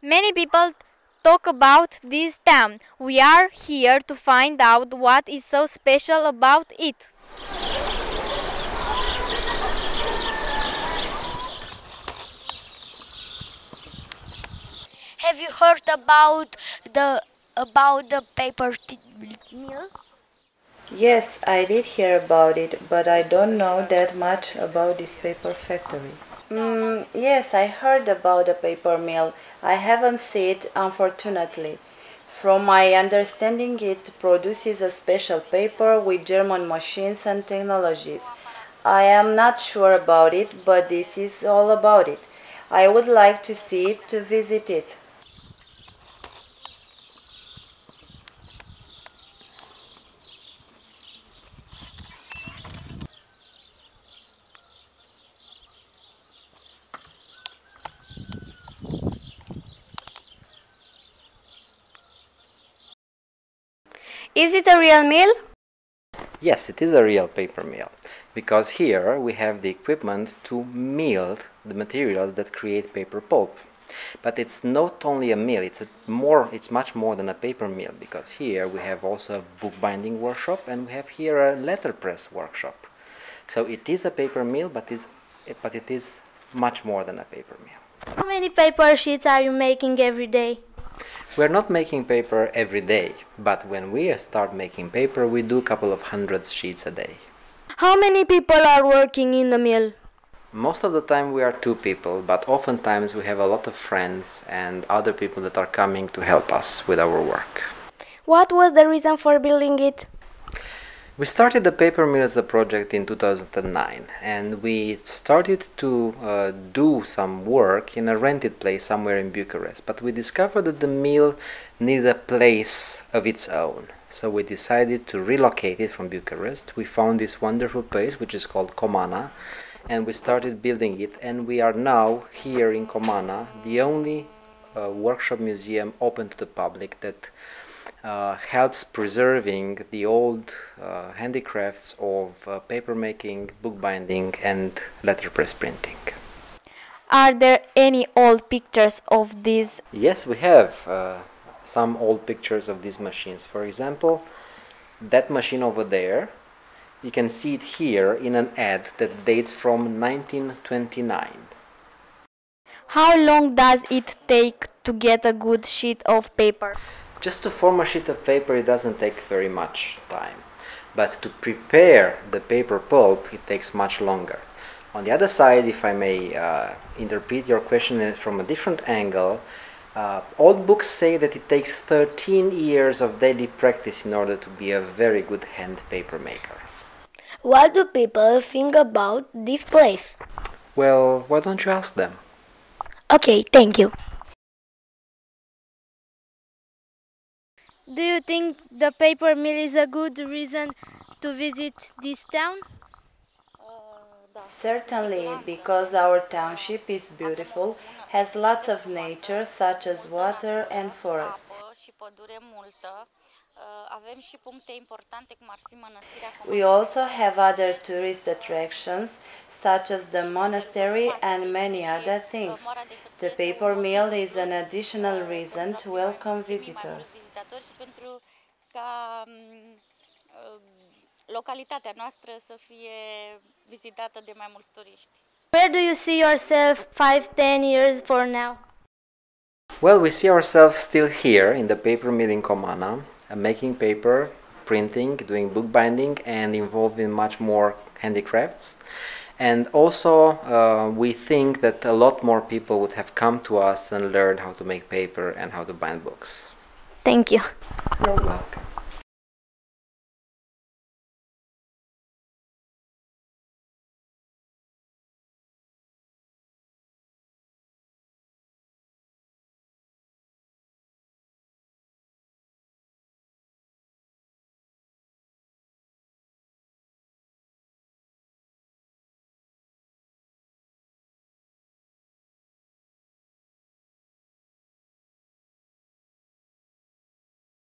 Many people talk about this town. We are here to find out what is so special about it. Have you heard about the paper mill? Yes, I did hear about it, but I don't know that much about this paper factory. Yes, I heard about the paper mill. I haven't seen it, unfortunately. From my understanding, it produces a special paper with German machines and technologies. I am not sure about it, but this is all about it. I would like to see it, to visit it. Is it a real mill? Yes, it is a real paper mill, because here we have the equipment to mill the materials that create paper pulp. But it's not only a mill, it's much more than a paper mill, because here we have also a bookbinding workshop and we have here a letterpress workshop. So it is a paper mill, but it is much more than a paper mill. How many paper sheets are you making every day? We're not making paper every day, but when we start making paper, we do a couple of hundred sheets a day. How many people are working in the mill? Most of the time we are 2 people, but oftentimes we have a lot of friends and other people that are coming to help us with our work. What was the reason for building it? We started the paper mill as a project in 2009, and we started to do some work in a rented place somewhere in Bucharest, but we discovered that the mill needed a place of its own. So we decided to relocate it from Bucharest. We found this wonderful place which is called Comana, and we started building it, and we are now here in Comana, the only workshop museum open to the public that helps preserving the old handicrafts of paper making, bookbinding and letterpress printing. Are there any old pictures of these? Yes, we have some old pictures of these machines. For example, that machine over there, you can see it here in an ad that dates from 1929. How long does it take to get a good sheet of paper? Just to form a sheet of paper, it doesn't take very much time. But to prepare the paper pulp, it takes much longer. On the other side, if I may interpret your question from a different angle, old books say that it takes 13 years of daily practice in order to be a very good hand paper maker. What do people think about this place? Well, why don't you ask them? Okay, thank you. Do you think the paper mill is a good reason to visit this town? Certainly, because our township is beautiful, has lots of nature such as water and forest. We also have other tourist attractions such as the monastery and many other things. The paper mill is an additional reason to welcome visitors. Localitatea noastră să fie vizitată de mai mulți turiști. Where do you see yourself 5-10 years from now? Well, we see ourselves still here in the paper mill in Comana, making paper, printing, doing bookbinding, and involved in much more handicrafts. And also, we think that a lot more people would have come to us and learned how to make paper and how to bind books. Thank you. You're welcome.